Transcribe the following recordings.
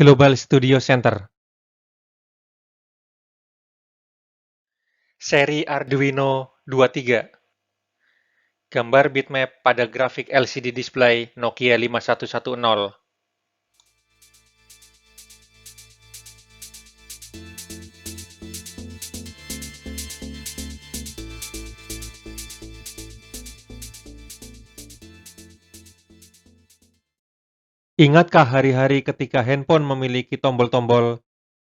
Global Studio Center. Seri Arduino 23. Gambar bitmap pada grafik LCD display Nokia 5110. Ingatkah hari-hari ketika handphone memiliki tombol-tombol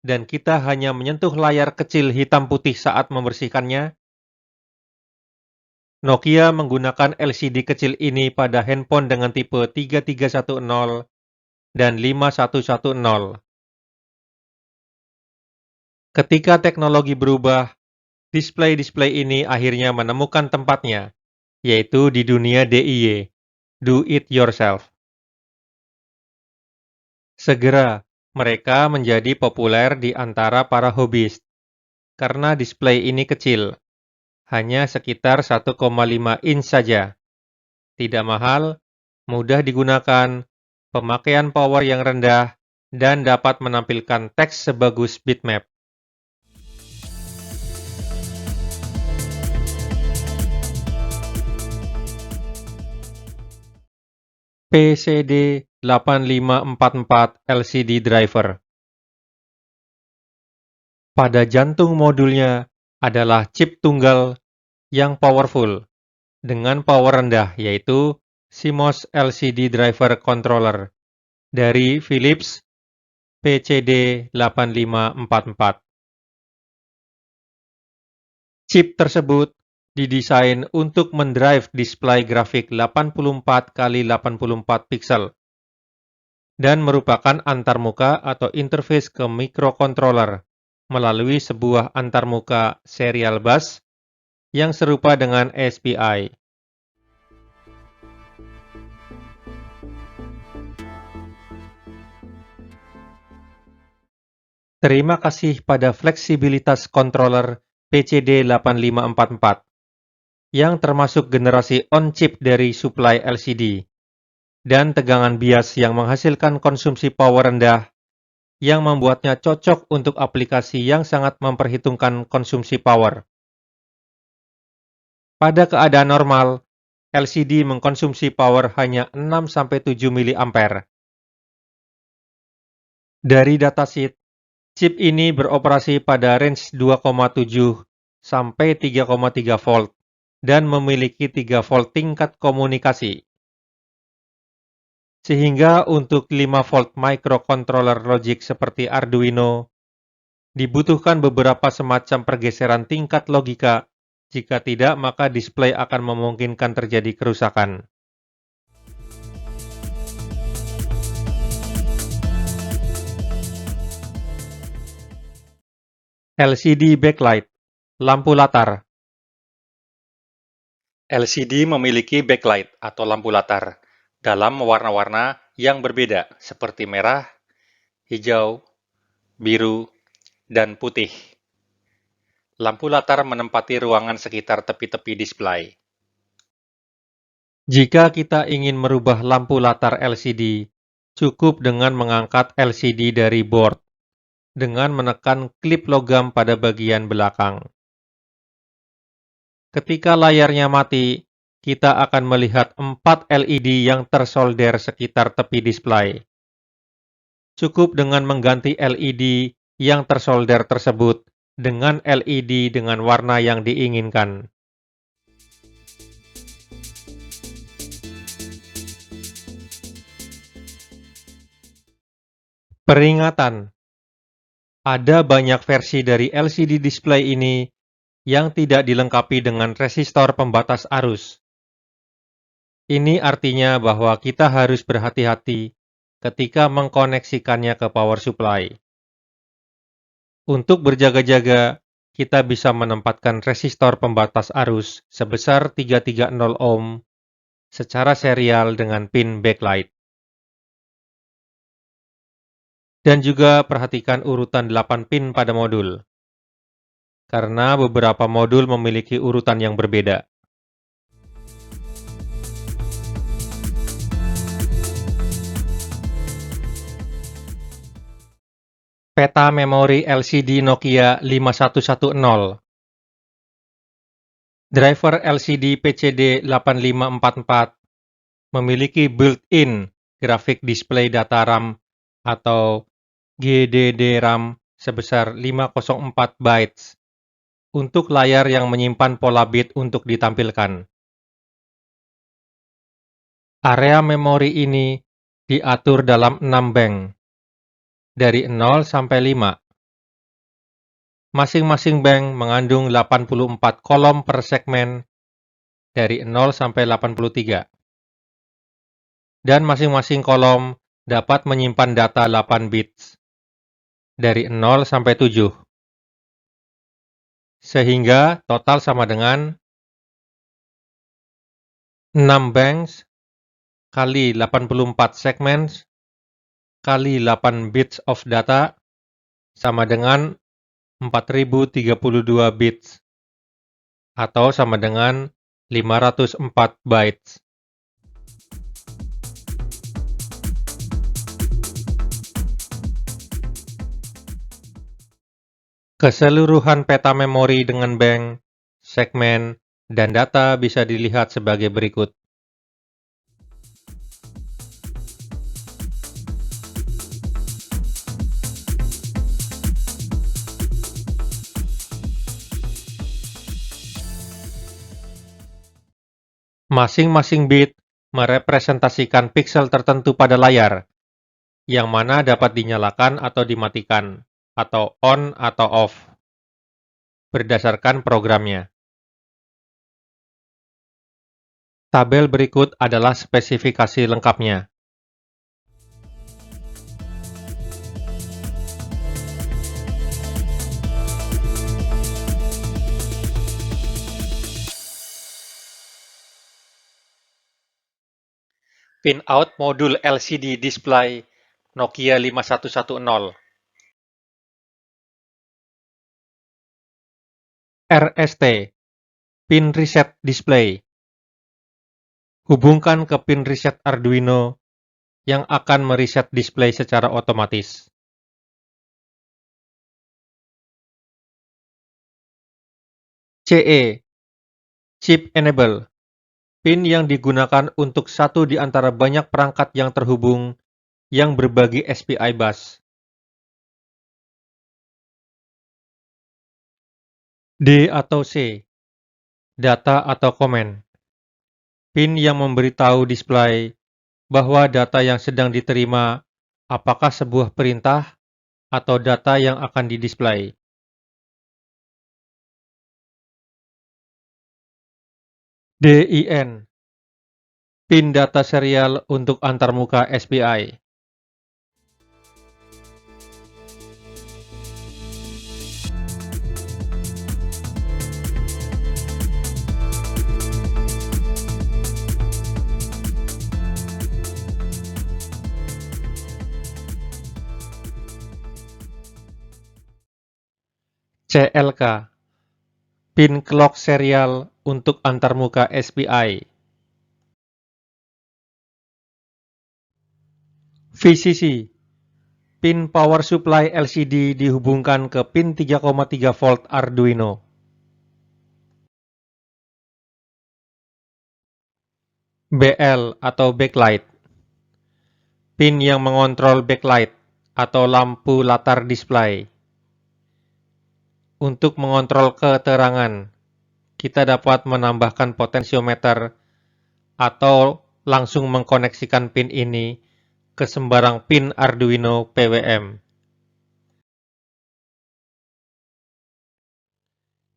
dan kita hanya menyentuh layar kecil hitam putih saat membersihkannya? Nokia menggunakan LCD kecil ini pada handphone dengan tipe 3310 dan 5110. Ketika teknologi berubah, display-display ini akhirnya menemukan tempatnya, yaitu di dunia DIY, Do It Yourself. Segera, mereka menjadi populer di antara para hobis, karena display ini kecil, hanya sekitar 1,5 inch saja. Tidak mahal, mudah digunakan, pemakaian power yang rendah, dan dapat menampilkan teks sebagus bitmap. PCD8544 LCD driver. Pada jantung modulnya adalah chip tunggal yang powerful dengan power rendah, yaitu CMOS LCD driver controller dari Philips PCD8544. Chip tersebut didesain untuk mendrive display grafik 84 x 84 pixel dan merupakan antarmuka atau interface ke microcontroller melalui sebuah antarmuka serial bus yang serupa dengan SPI. Terima kasih pada fleksibilitas controller PCD8544 yang termasuk generasi on-chip dari suplai LCD dan tegangan bias yang menghasilkan konsumsi power rendah yang membuatnya cocok untuk aplikasi yang sangat memperhitungkan konsumsi power. Pada keadaan normal, LCD mengkonsumsi power hanya 6–7 mA. Dari datasheet, chip ini beroperasi pada range 2,7 sampai 3,3 volt dan memiliki 3 volt tingkat komunikasi. Sehingga untuk 5 volt microcontroller logic seperti Arduino, dibutuhkan beberapa semacam pergeseran tingkat logika. Jika tidak, maka display akan memungkinkan terjadi kerusakan. LCD backlight, lampu latar. LCD memiliki backlight atau lampu latar dalam warna-warna yang berbeda seperti merah, hijau, biru, dan putih. Lampu latar menempati ruangan sekitar tepi-tepi display. Jika kita ingin merubah lampu latar LCD, cukup dengan mengangkat LCD dari board dengan menekan klip logam pada bagian belakang. Ketika layarnya mati, kita akan melihat 4 LED yang tersolder sekitar tepi display. Cukup dengan mengganti LED yang tersolder tersebut dengan LED dengan warna yang diinginkan. Peringatan: ada banyak versi dari LCD display ini yang tidak dilengkapi dengan resistor pembatas arus. Ini artinya bahwa kita harus berhati-hati ketika mengkoneksikannya ke power supply. Untuk berjaga-jaga, kita bisa menempatkan resistor pembatas arus sebesar 330 ohm secara serial dengan pin backlight. Dan juga perhatikan urutan 8 pin pada modul, karena beberapa modul memiliki urutan yang berbeda. Peta memori LCD Nokia 5110. Driver LCD PCD 8544 memiliki built-in grafik display data RAM atau GDD-RAM sebesar 504 bytes untuk layar yang menyimpan pola bit untuk ditampilkan. Area memori ini diatur dalam 6 bank, dari 0 sampai 5. Masing-masing bank mengandung 84 kolom per segmen dari 0 sampai 83. Dan masing-masing kolom dapat menyimpan data 8 bits dari 0 sampai 7. Sehingga total sama dengan 6 banks kali 84 segments kali 8 bits of data sama dengan 4032 bits atau sama dengan 504 bytes. Keseluruhan peta memori dengan bank, segmen, dan data bisa dilihat sebagai berikut. Masing-masing bit merepresentasikan pixel tertentu pada layar, yang mana dapat dinyalakan atau dimatikan, atau on atau off, berdasarkan programnya. Tabel berikut adalah spesifikasi lengkapnya. Pinout modul LCD display Nokia 5110. RST, pin reset display. Hubungkan ke pin reset Arduino yang akan mereset display secara otomatis. CE, chip enable. Pin yang digunakan untuk satu di antara banyak perangkat yang terhubung yang berbagi SPI bus. D atau C, data atau komen. Pin yang memberitahu display bahwa data yang sedang diterima apakah sebuah perintah atau data yang akan didisplay. DIN, pin data serial untuk antarmuka SPI. CLK, pin clock serial untuk antarmuka SPI. VCC, pin power supply LCD dihubungkan ke pin 3,3 volt Arduino. BL atau backlight, pin yang mengontrol backlight atau lampu latar display. Untuk mengontrol keterangan, kita dapat menambahkan potensiometer atau langsung mengkoneksikan pin ini ke sembarang pin Arduino PWM.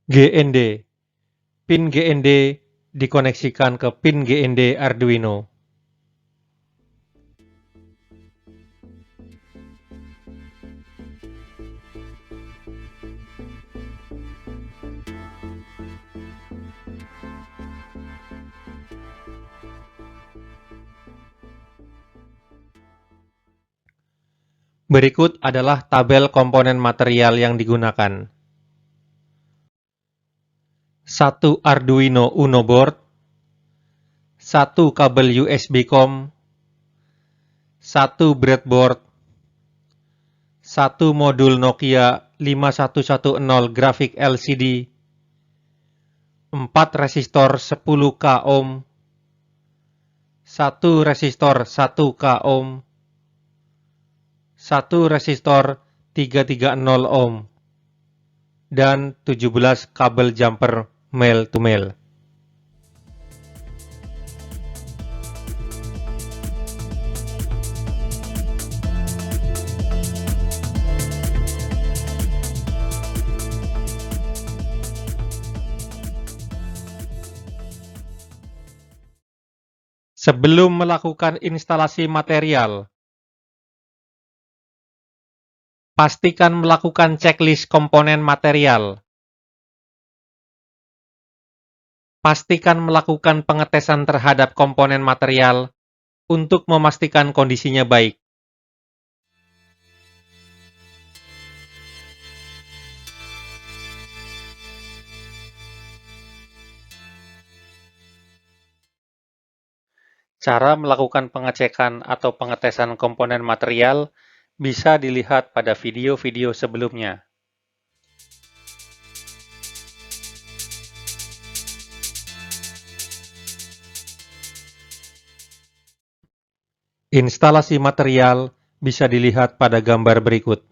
GND, pin GND dikoneksikan ke pin GND Arduino. Berikut adalah tabel komponen material yang digunakan. 1 Arduino Uno board, 1 kabel USB COM, 1 breadboard, 1 modul Nokia 5110 grafik LCD, 4 resistor 10K ohm, 1 resistor 1K ohm, 1 resistor 330 ohm, dan 17 kabel jumper male to male. Sebelum melakukan instalasi material, pastikan melakukan checklist komponen material. Pastikan melakukan pengetesan terhadap komponen material untuk memastikan kondisinya baik. Cara melakukan pengecekan atau pengetesan komponen material bisa dilihat pada video-video sebelumnya. Instalasi material bisa dilihat pada gambar berikut.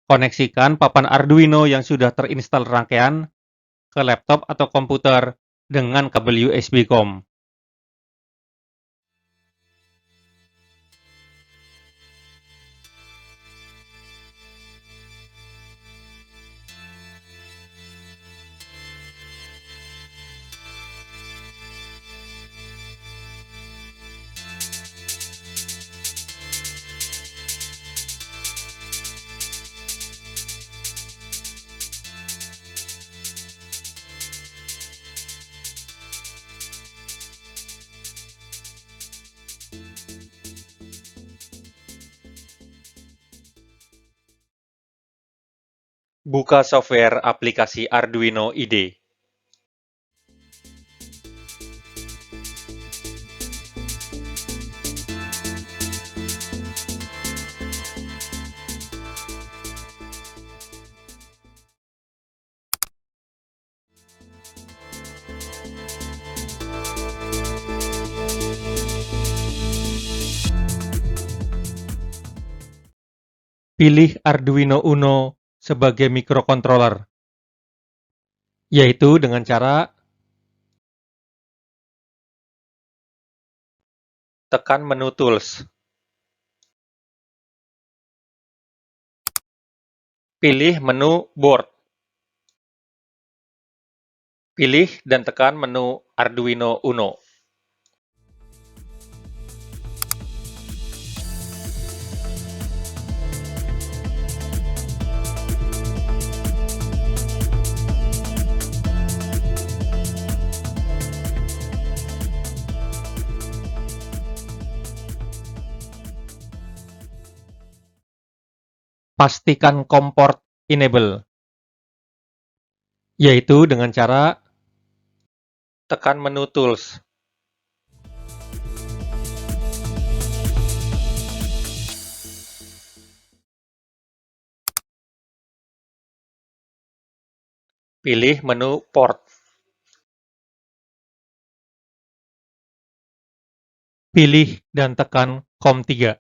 Koneksikan papan Arduino yang sudah terinstal rangkaian ke laptop atau komputer dengan kabel USB COM. Buka software aplikasi Arduino IDE. Pilih Arduino Uno sebagai mikrokontroler, yaitu dengan cara tekan menu Tools. Pilih menu Board. Pilih dan tekan menu Arduino Uno. Pastikan COM port enable, yaitu dengan cara tekan menu Tools. Pilih menu Port. Pilih dan tekan COM 3.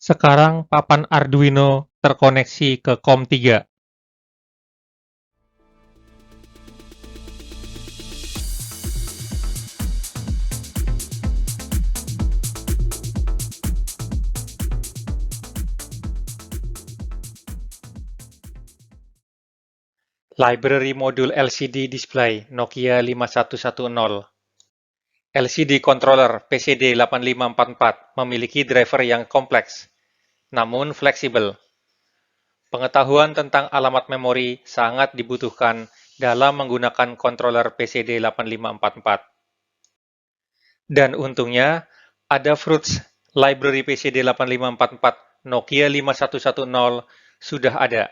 Sekarang papan Arduino terkoneksi ke COM 3. Library Module LCD Display Nokia 5110. LCD Controller PCD 8544 memiliki driver yang kompleks, namun fleksibel. Pengetahuan tentang alamat memori sangat dibutuhkan dalam menggunakan controller PCD 8544. Dan untungnya, ada Fruits Library PCD 8544 Nokia 5110 sudah ada,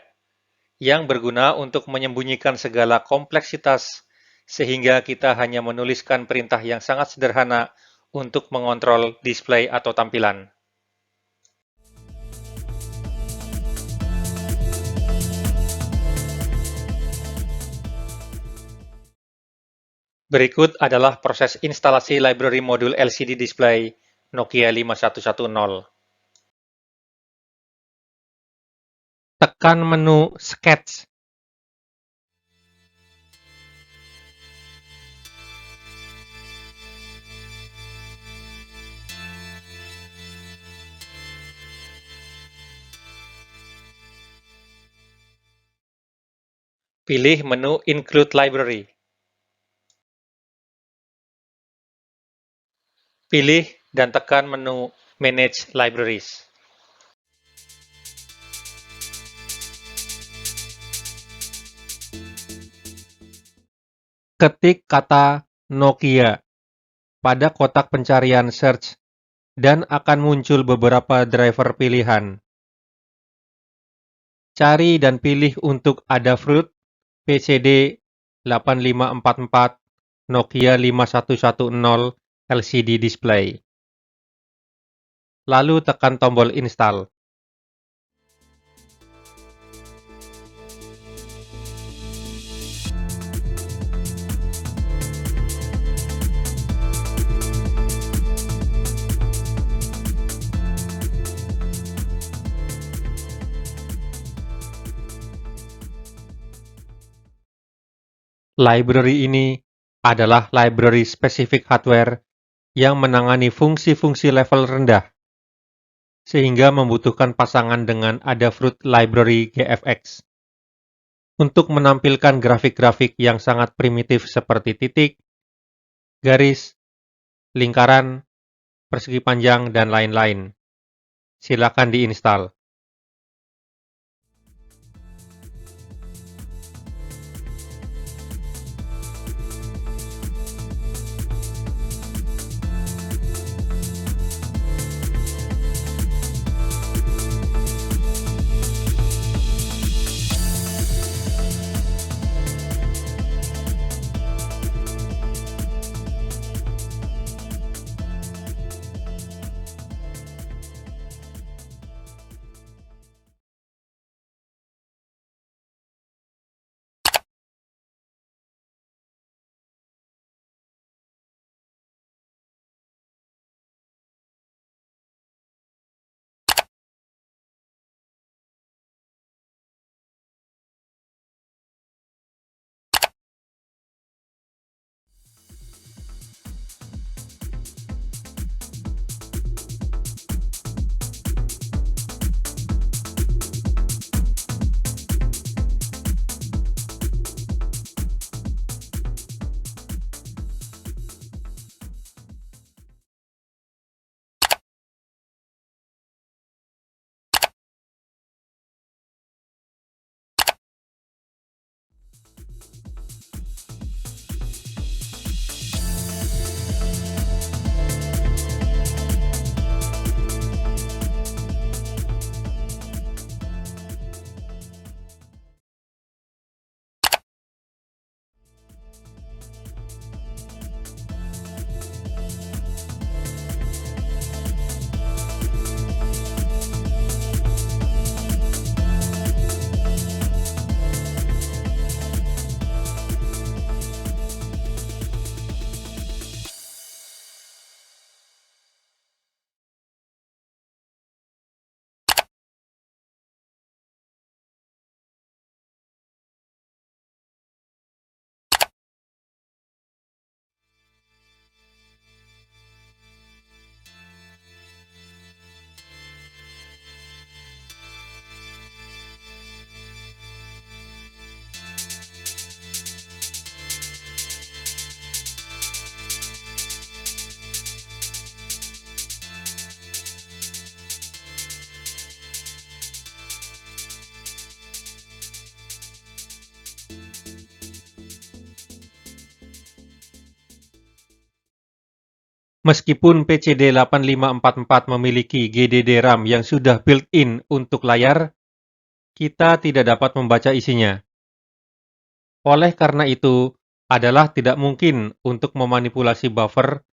yang berguna untuk menyembunyikan segala kompleksitas, sehingga kita hanya menuliskan perintah yang sangat sederhana untuk mengontrol display atau tampilan. Berikut adalah proses instalasi library modul LCD display Nokia 5110. Tekan menu Sketch. Pilih menu Include Library. Pilih dan tekan menu Manage Libraries. Ketik kata Nokia pada kotak pencarian search dan akan muncul beberapa driver pilihan. Cari dan pilih untuk Adafruit PCD 8544 Nokia 5110 LCD display. Lalu tekan tombol install. Library ini adalah library spesifik hardware yang menangani fungsi-fungsi level rendah, sehingga membutuhkan pasangan dengan Adafruit Library GFX. Untuk menampilkan grafik-grafik yang sangat primitif seperti titik, garis, lingkaran, persegi panjang, dan lain-lain. Silakan diinstal. Meskipun PCD 8544 memiliki GDD RAM yang sudah built-in untuk layar, kita tidak dapat membaca isinya. Oleh karena itu, adalah tidak mungkin untuk memanipulasi buffer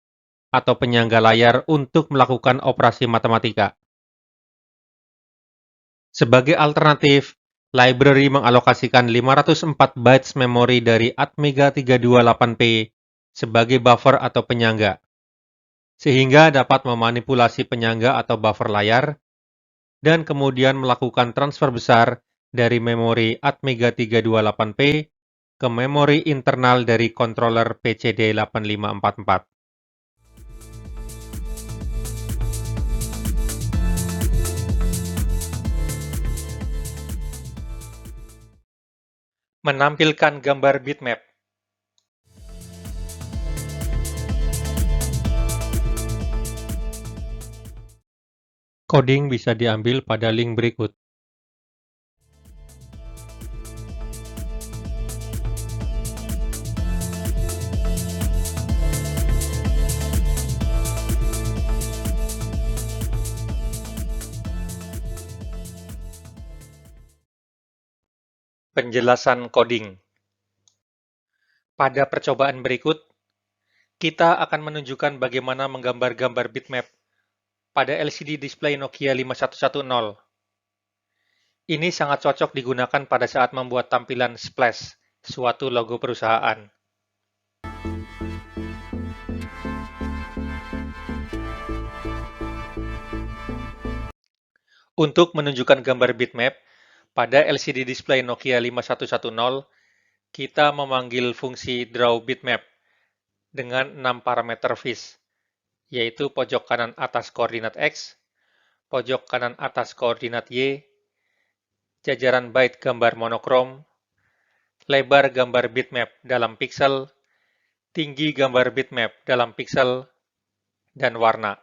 atau penyangga layar untuk melakukan operasi matematika. Sebagai alternatif, library mengalokasikan 504 bytes memori dari Atmega 328P sebagai buffer atau penyangga, sehingga dapat memanipulasi penyangga atau buffer layar, dan kemudian melakukan transfer besar dari memori Atmega 328P ke memori internal dari controller PCD 8544. Menampilkan gambar bitmap. Coding bisa diambil pada link berikut. Penjelasan coding. Pada percobaan berikut, kita akan menunjukkan bagaimana menggambar gambar bitmap pada LCD display Nokia 5110. Ini sangat cocok digunakan pada saat membuat tampilan splash, suatu logo perusahaan. Untuk menunjukkan gambar bitmap pada LCD display Nokia 5110, kita memanggil fungsi drawBitmap dengan 6 parameter vis, yaitu pojok kanan atas koordinat X, pojok kanan atas koordinat Y, jajaran byte gambar monokrom, lebar gambar bitmap dalam piksel, tinggi gambar bitmap dalam piksel, dan warna.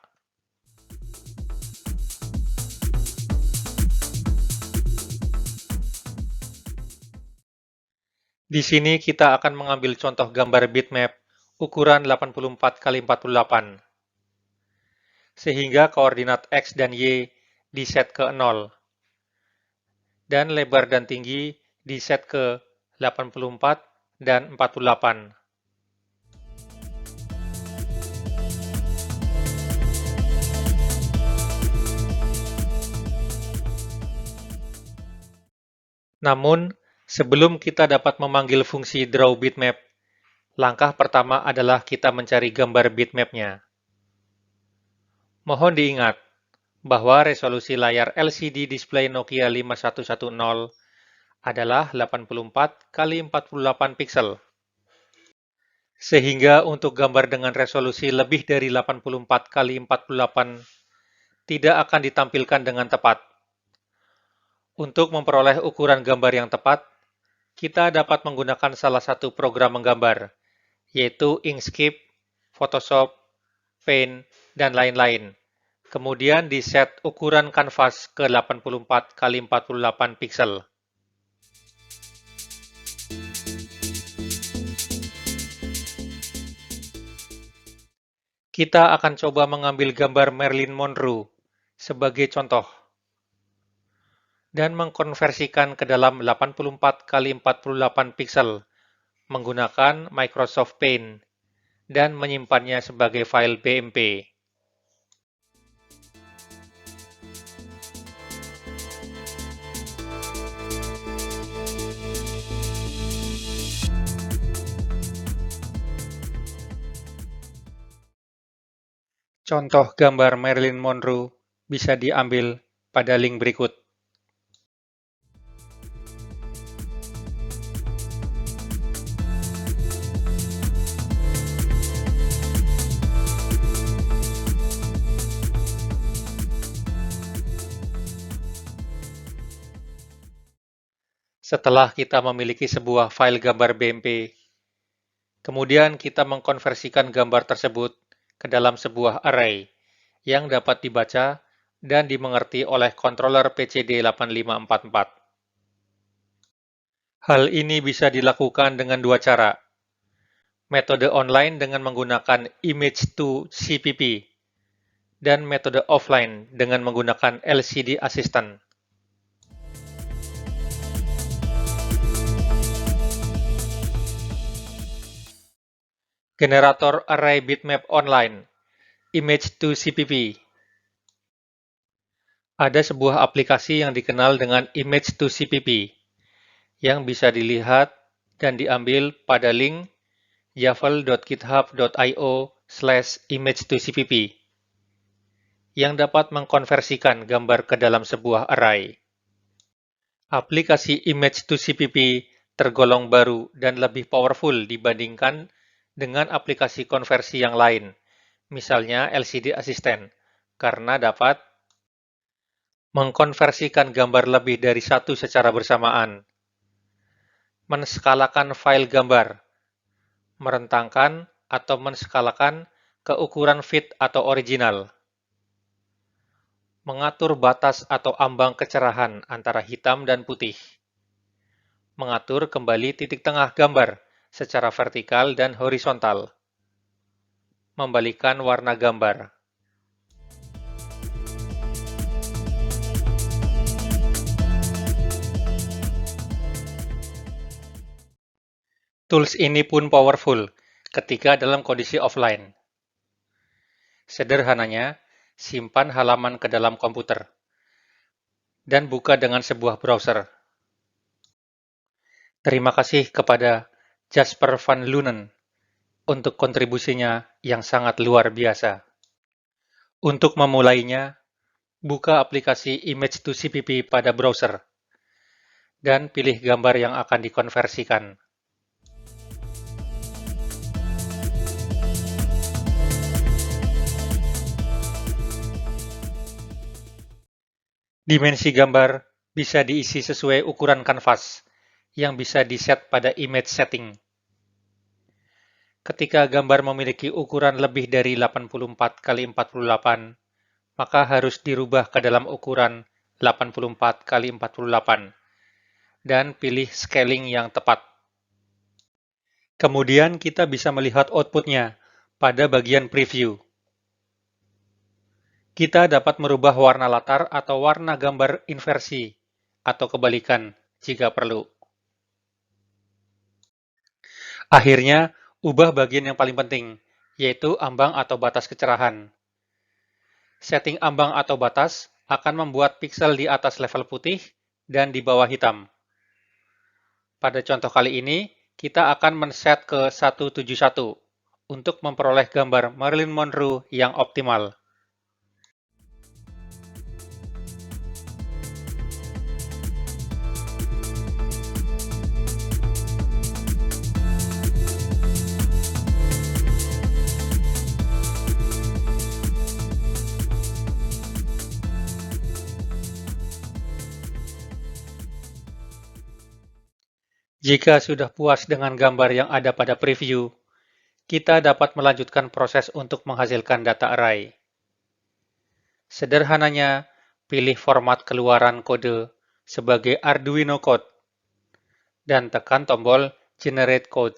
Di sini kita akan mengambil contoh gambar bitmap ukuran 84x48, sehingga koordinat X dan Y diset ke 0, dan lebar dan tinggi diset ke 84 dan 48. Namun, sebelum kita dapat memanggil fungsi drawBitmap, langkah pertama adalah kita mencari gambar bitmapnya. Mohon diingat bahwa resolusi layar LCD display Nokia 5110 adalah 84x48 piksel. Sehingga untuk gambar dengan resolusi lebih dari 84x48 tidak akan ditampilkan dengan tepat. Untuk memperoleh ukuran gambar yang tepat, kita dapat menggunakan salah satu program menggambar, yaitu Inkscape, Photoshop, Paint, dan lain-lain. Kemudian di-set ukuran kanvas ke 84x48 piksel. Kita akan coba mengambil gambar Marilyn Monroe sebagai contoh dan mengkonversikan ke dalam 84x48 piksel menggunakan Microsoft Paint dan menyimpannya sebagai file BMP. Contoh gambar Marilyn Monroe bisa diambil pada link berikut. Setelah kita memiliki sebuah file gambar BMP, kemudian kita mengkonversikan gambar tersebut ke dalam sebuah array yang dapat dibaca dan dimengerti oleh controller PCD 8544. Hal ini bisa dilakukan dengan dua cara. metode online dengan menggunakan Image to CPP, dan metode offline dengan menggunakan LCD Assistant. Generator Array Bitmap Online, Image to CPP. Ada sebuah aplikasi yang dikenal dengan Image to CPP, yang bisa dilihat dan diambil pada link yafl.github.io/image2cpp, yang dapat mengkonversikan gambar ke dalam sebuah array. Aplikasi Image to CPP tergolong baru dan lebih powerful dibandingkan dengan aplikasi konversi yang lain, misalnya LCD Assistant, karena dapat mengkonversikan gambar lebih dari satu secara bersamaan, menskalakan file gambar, merentangkan atau menskalakan ke ukuran fit atau original, mengatur batas atau ambang kecerahan antara hitam dan putih, mengatur kembali titik tengah gambar secara vertikal dan horizontal, membalikan warna gambar. Tools ini pun powerful ketika dalam kondisi offline. Sederhananya, simpan halaman ke dalam komputer dan buka dengan sebuah browser. Terima kasih kepada Jasper van Lunen untuk kontribusinya yang sangat luar biasa. Untuk memulainya, buka aplikasi Image to CPP pada browser dan pilih gambar yang akan dikonversikan. Dimensi gambar bisa diisi sesuai ukuran kanvas yang bisa di-set pada image setting. Ketika gambar memiliki ukuran lebih dari 84 x 48, maka harus dirubah ke dalam ukuran 84 x 48 dan pilih scaling yang tepat. Kemudian kita bisa melihat outputnya pada bagian preview. Kita dapat merubah warna latar atau warna gambar inversi atau kebalikan jika perlu. Akhirnya, ubah bagian yang paling penting, yaitu ambang atau batas kecerahan. Setting ambang atau batas akan membuat piksel di atas level putih dan di bawah hitam. Pada contoh kali ini, kita akan men-set ke 171 untuk memperoleh gambar Marilyn Monroe yang optimal. Jika sudah puas dengan gambar yang ada pada preview, kita dapat melanjutkan proses untuk menghasilkan data array. Sederhananya, pilih format keluaran kode sebagai Arduino Code dan tekan tombol Generate Code.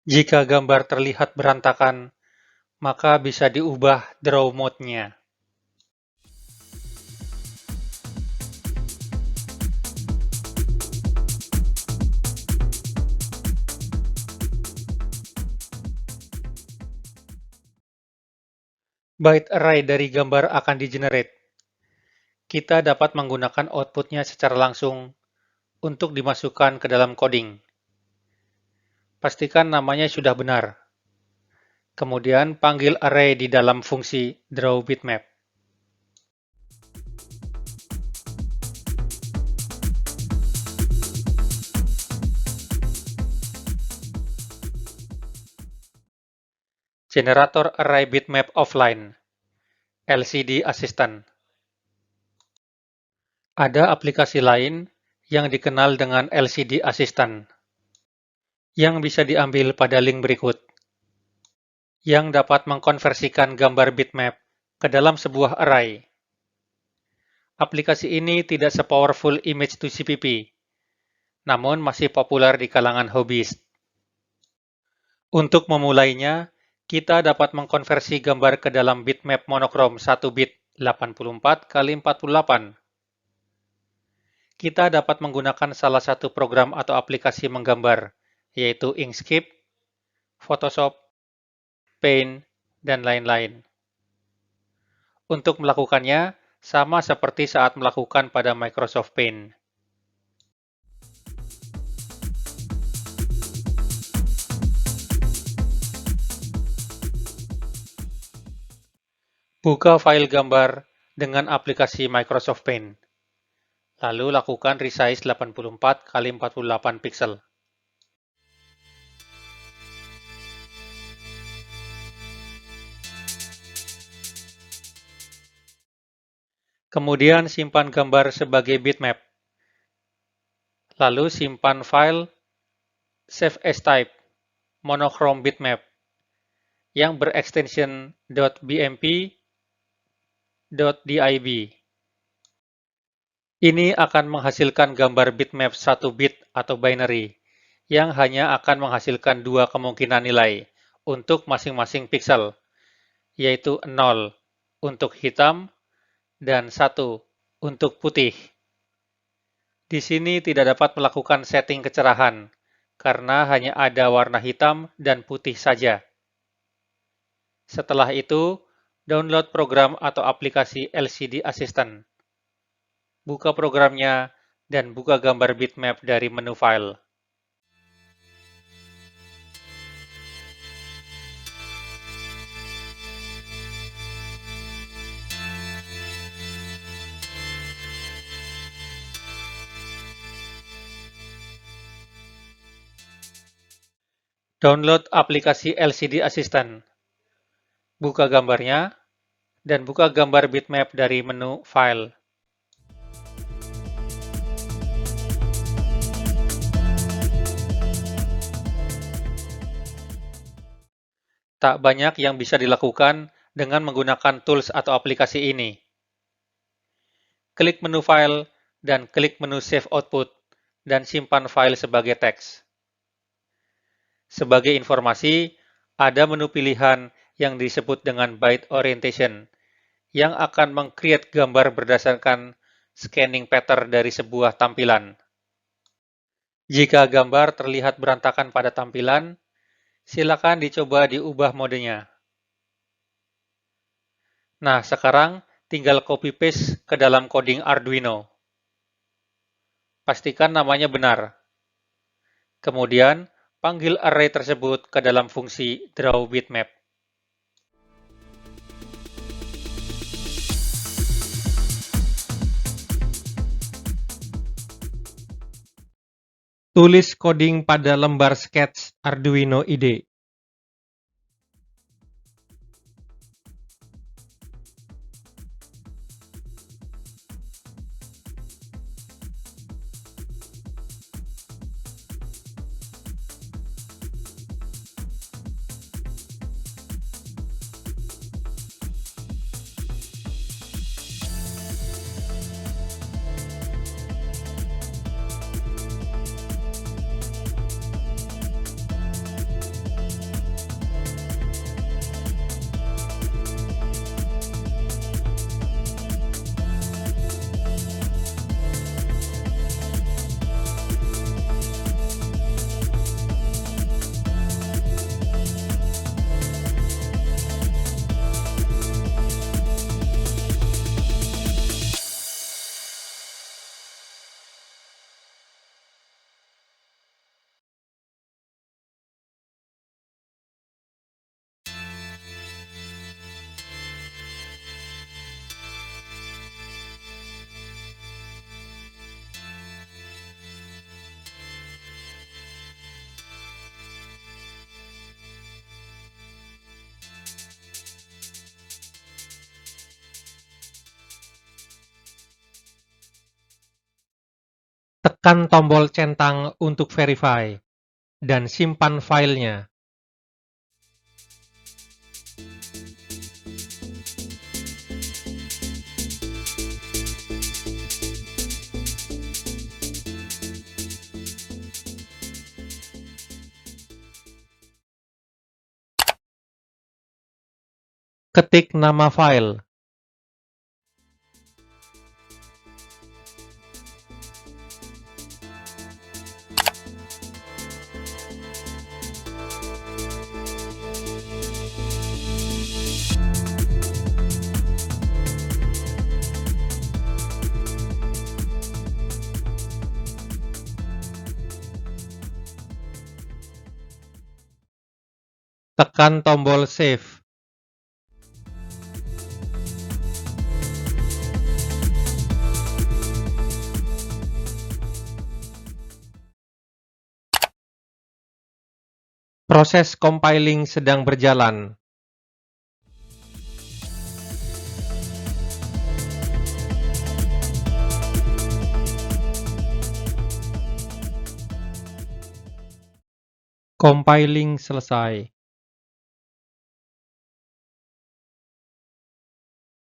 Jika gambar terlihat berantakan, maka bisa diubah draw mode-nya. Byte array dari gambar akan di-generate. Kita dapat menggunakan output-nya secara langsung untuk dimasukkan ke dalam coding. Pastikan namanya sudah benar. Kemudian panggil array di dalam fungsi drawBitmap. Generator Array Bitmap Offline, LCD Assistant. Ada aplikasi lain yang dikenal dengan LCD Assistant, yang bisa diambil pada link berikut, yang dapat mengkonversikan gambar bitmap ke dalam sebuah array. Aplikasi ini tidak se-powerful image to CPP, namun masih populer di kalangan hobis. Untuk memulainya, kita dapat mengkonversi gambar ke dalam bitmap monokrom 1 bit 84 kali 48. Kita dapat menggunakan salah satu program atau aplikasi menggambar, yaitu Inkscape, Photoshop, Paint, dan lain-lain. Untuk melakukannya, sama seperti saat melakukan pada Microsoft Paint. Buka file gambar dengan aplikasi Microsoft Paint. Lalu lakukan resize 84 kali 48 pixel. Kemudian simpan gambar sebagai bitmap. Lalu simpan file Save as Type monochrome bitmap yang berekstensi .bmp.dib. Ini akan menghasilkan gambar bitmap 1 bit atau binary yang hanya akan menghasilkan dua kemungkinan nilai untuk masing-masing pixel, yaitu 0 untuk hitam dan 1 untuk putih. Di sini tidak dapat melakukan setting kecerahan, karena hanya ada warna hitam dan putih saja. Setelah itu, download program atau aplikasi LCD Assistant. Buka programnya dan buka gambar bitmap dari menu file. Download aplikasi LCD Assistant. Buka gambarnya, dan buka gambar bitmap dari menu File. Tak banyak yang bisa dilakukan dengan menggunakan tools atau aplikasi ini. Klik menu File, dan klik menu Save Output, dan simpan file sebagai teks. Sebagai informasi, ada menu pilihan yang disebut dengan Byte Orientation, yang akan meng-create gambar berdasarkan scanning pattern dari sebuah tampilan. Jika gambar terlihat berantakan pada tampilan, silakan dicoba diubah modenya. Nah, sekarang tinggal copy-paste ke dalam coding Arduino. Pastikan namanya benar. Kemudian, panggil array tersebut ke dalam fungsi drawBitmap. Tulis coding pada lembar sketch Arduino IDE. Tekan tombol centang untuk verify, dan simpan filenya. Ketik nama file. Tekan tombol Save. Proses compiling sedang berjalan. Compiling selesai.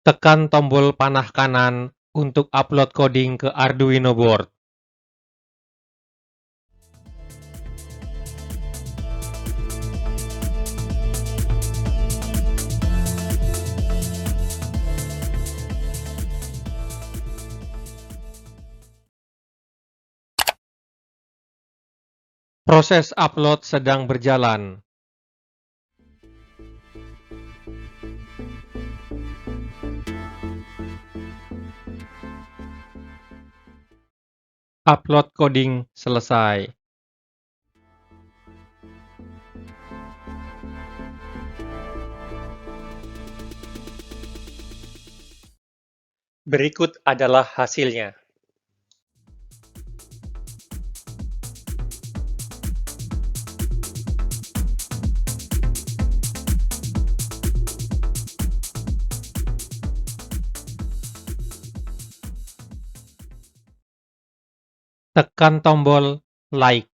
Tekan tombol panah kanan untuk upload coding ke Arduino board. Proses upload sedang berjalan. Upload coding selesai. Berikut adalah hasilnya. Tekan tombol like.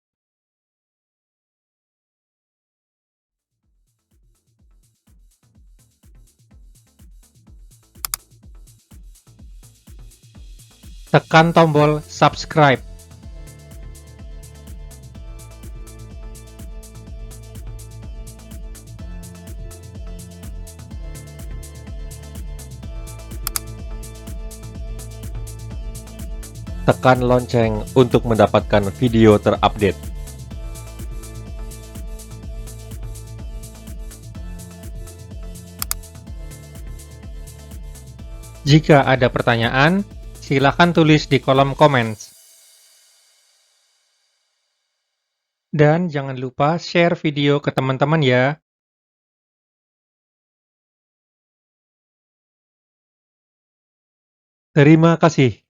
Tekan tombol subscribe. Tekan lonceng untuk mendapatkan video terupdate. Jika ada pertanyaan, silakan tulis di kolom comments. Dan jangan lupa share video ke teman-teman ya. Terima kasih.